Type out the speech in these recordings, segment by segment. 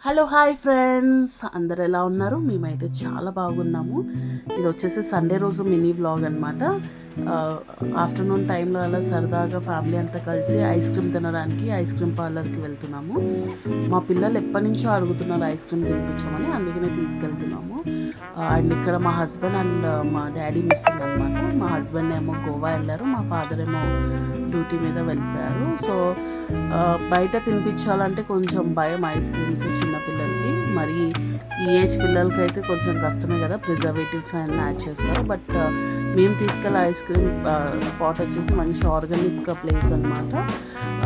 Hello hi friends, అందరు ఎలా ఉన్నారు? మేమైతే చాలా బాగున్నాము. ఇది వచ్చేసి సండే రోజు మినీ బ్లాగ్ అనమాట. ఆఫ్టర్నూన్ టైంలో అలా సరదాగా ఫ్యామిలీ అంతా కలిసి ఐస్ క్రీమ్ తినడానికి ఐస్ క్రీమ్ పార్లర్కి వెళ్తున్నాము. మా పిల్లలు ఎప్పటి నుంచో అడుగుతున్నారు ఐస్ క్రీమ్ తినిపించమని, అందుకనే తీసుకెళ్తున్నాము. అండ్ ఇక్కడ మా హస్బెండ్ అండ్ మా డాడీ మిస్సింగ్ అనమాట. మా హస్బెండ్ ఏమో గోవా వెళ్ళారు, మా ఫాదర్ ఏమో డ్యూటీ మీద వెళ్ళిపోయారు. సో బయట తినిపించాలంటే కొంచెం భయం ఐస్ క్రీమ్స్ చిన్నపిల్లలకి. మరి ఈ ఏజ్ పిల్లలకి అయితే కొంచెం కష్టమే కదా, ప్రిజర్వేటివ్స్ అన్నీ యాడ్ చేస్తారు. బట్ మేము తీసుకెళ్ళే ఐస్ క్రీమ్ స్పాట్ వచ్చేసి మంచి ఆర్గానిక్ ప్లేస్ అనమాట.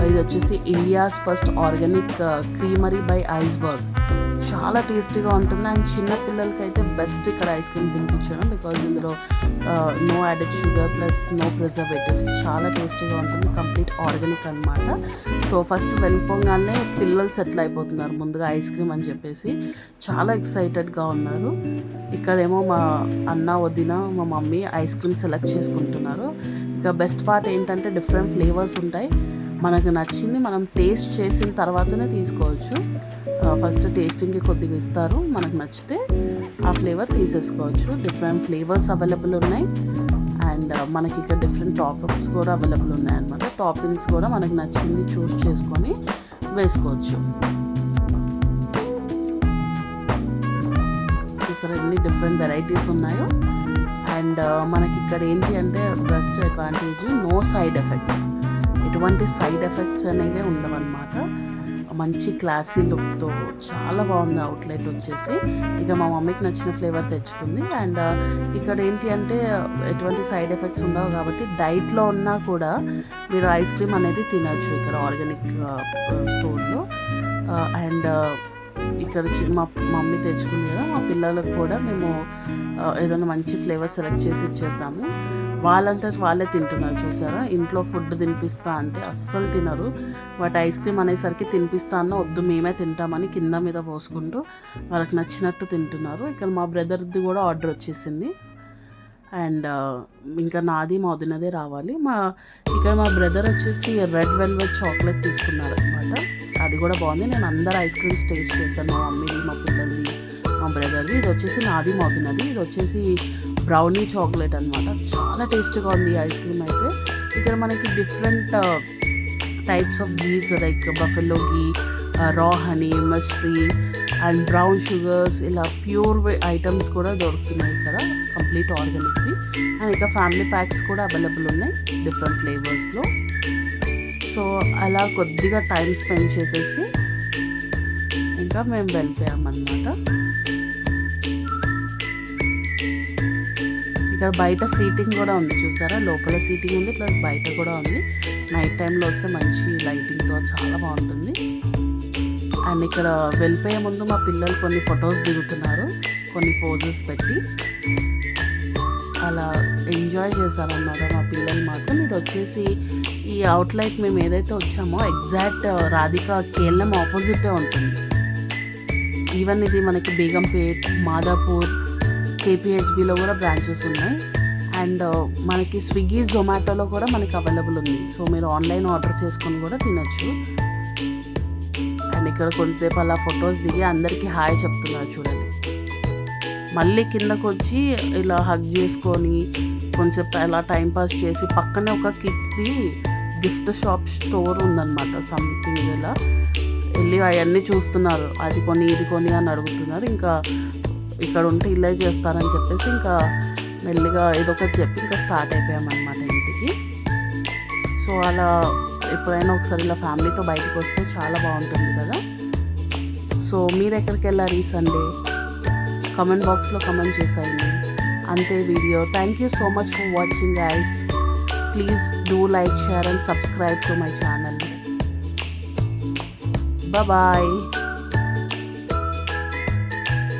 ఇది వచ్చేసి India's first organic creamery by Iceberg. చాలా టేస్టీగా ఉంటుంది. అండ్ చిన్న పిల్లలకి అయితే బెస్ట్ ఇక్కడ ఐస్ క్రీమ్ తినిపించడం, బికాజ్ ఇందులో no added sugar plus no preservatives. చాలా టేస్టీగా ఉంటుంది, కంప్లీట్ ఆర్గానిక్ అనమాట. సో ఫస్ట్ వెళ్ళిపోగానే పిల్లలు సెటిల్ అయిపోతున్నారు ముందుగా ఐస్ క్రీమ్ అని చెప్పేసి, చాలా ఎక్సైటెడ్గా ఉన్నారు. ఇక్కడేమో మా అన్న వదిన మా మమ్మీ ఐస్ క్రీమ్ సెలెక్ట్ చేసుకుంటున్నారు. ఇక బెస్ట్ పార్ట్ ఏంటంటే డిఫరెంట్ ఫ్లేవర్స్ ఉంటాయి. మనకు నచ్చింది మనం టేస్ట్ చేసిన తర్వాతనే తీసుకోవచ్చు. ఫస్ట్ టేస్టింగ్కి కొద్దిగా ఇస్తారు, మనకు నచ్చితే ఆ ఫ్లేవర్ తీసేసుకోవచ్చు. డిఫరెంట్ ఫ్లేవర్స్ అవైలబుల్ ఉన్నాయి. అండ్ మనకి ఇక్కడ డిఫరెంట్ టాపింగ్స్ కూడా అవైలబుల్ ఉన్నాయి అనమాట. టాపింగ్స్ కూడా మనకు నచ్చింది చూస్ చేసుకొని వేసుకోవచ్చు. చూసారా ఎన్ని డిఫరెంట్ వెరైటీస్ ఉన్నాయో. అండ్ మనకి ఇక్కడ ఏంటి అంటే best advantage, no side effects. ఎటువంటి సైడ్ ఎఫెక్ట్స్ అనేవి ఉండవన్నమాట. మంచి క్లాసీ లుక్తో చాలా బాగుంది అవుట్లెట్ వచ్చేసి. ఇక మా మమ్మీకి నచ్చిన ఫ్లేవర్ తెచ్చుకుంది. అండ్ ఇక్కడ ఏంటి అంటే ఎటువంటి సైడ్ ఎఫెక్ట్స్ ఉండవు కాబట్టి డైట్లో ఉన్నా కూడా మీరు ఐస్ క్రీమ్ అనేది తినచ్చు ఇక్కడ ఆర్గానిక్ స్టోర్లో. అండ్ ఇక్కడ మా మమ్మీ తెచ్చుకుంది కదా, మా పిల్లలకు కూడా మేము ఏదైనా మంచి ఫ్లేవర్ సెలెక్ట్ చేసి ఇచ్చేసాము. వాళ్ళంతా వాళ్ళే తింటున్నారు. చూసారా, ఇంట్లో ఫుడ్ తినిపిస్తా అంటే అస్సలు తినరు. బట్ ఐస్ క్రీమ్ అనేసరికి తినిపిస్తా అన్న వద్దు మేమే తింటామని కింద మీద పోసుకుంటూ వాళ్ళకి నచ్చినట్టు తింటున్నారు. ఇక్కడ మా బ్రదర్ది కూడా ఆర్డర్ వచ్చేసింది. అండ్ ఇంకా నాది మా వదినదే రావాలి. ఇక్కడ మా బ్రదర్ వచ్చేసి రెడ్ వెల్వెట్ చాక్లెట్ తీసుకున్నారు అనమాట. అది కూడా బాగుంది. నేను అందరు ఐస్ క్రీమ్స్ టేస్ట్ చేశాను, మా మమ్మీది, మా పిల్లలది, మా బ్రదర్ది. ఇది వచ్చేసి నాది మా వదినది. ఇది వచ్చేసి బ్రౌనీ చాక్లెట్ అనమాట. చాలా టేస్ట్గా ఉంది ఈ ఐస్ క్రీమ్ అయితే. ఇక్కడ మనకి different types of ghees like buffalo ghee, raw honey, మస్ట్రీ అండ్ బ్రౌన్ షుగర్స్, ఇలా ప్యూర్ ఐటమ్స్ కూడా దొరుకుతున్నాయి ఇక్కడ, కంప్లీట్ ఆర్గానిక్వి. అండ్ ఇక్కడ ఫ్యామిలీ ప్యాక్స్ కూడా అవైలబుల్ ఉన్నాయి డిఫరెంట్ ఫ్లేవర్స్లో. సో అలా కొద్దిగా టైం స్పెండ్ చేసేసి ఇంకా మేము వెళ్ళిపోయామన్నమాట. ఇక్కడ బయట సీటింగ్ కూడా ఉంది. చూసారా, లోపల సీటింగ్ ఉంది ప్లస్ బయట కూడా ఉంది. నైట్ టైంలో వస్తే మంచి లైటింగ్తో చాలా బాగుంటుంది. అండ్ ఇక్కడ వెళ్ళిపోయే ముందు మా పిల్లలు కొన్ని ఫొటోస్ దిగుతున్నారు, కొన్ని పోజెస్ పెట్టి అలా ఎంజాయ్ చేశారన్నమాట మా పిల్లలు మాత్రం. ఇది వచ్చేసి ఈ అవుట్లెట్ మేము ఏదైతే వచ్చామో ఎగ్జాక్ట్ రాధికా కేఎల్ఎం ఆపోజిటే ఉంటుంది. ఈవెన్ ఇది మనకి బేగంపేట్, మాదాపూర్, కేపీహెచ్బిలో కూడా బ్రాంచెస్ ఉన్నాయి. అండ్ మనకి స్విగ్గీ, జొమాటోలో కూడా మనకి అవైలబుల్ ఉంది. సో మీరు ఆన్లైన్ ఆర్డర్ చేసుకొని కూడా తినచ్చు. అండ్ ఇక్కడ కొంతసేపు అలా ఫొటోస్ దిగి అందరికీ హాయ్ చెప్తున్నారు చూడండి. మళ్ళీ కిందకు వచ్చి ఇలా హగ్ చేసుకొని కొంచెంసేపు అలా టైంపాస్ చేసి పక్కనే ఒక కిడ్స్ది గిఫ్ట్ షాప్ స్టోర్ ఉందన్నమాట. సంథింగ్ ఇలా వెళ్ళి అవన్నీ చూస్తున్నారు, అది కొని ఇది కొని అని అడుగుతున్నారు. ఇంకా ఇక్కడ ఉంటే ఇలా చేస్తారని చెప్పేసి ఇంకా మెల్లిగా ఏదో ఒకటి చెప్పి ఇంకా స్టార్ట్ అయిపోయామన్నమాట ఇంటికి. సో అలా ఎప్పుడైనా ఒకసారి ఇలా ఫ్యామిలీతో బయటకు వస్తే చాలా బాగుంటుంది కదా. సో మీరు ఎక్కడికి వెళ్ళారు ఈ సండే? కమెంట్ బాక్స్లో కమెంట్ చేసేయండి. అంతే video. Thank you so much for watching guys. Please do like, share and subscribe to my channel. Bye bye.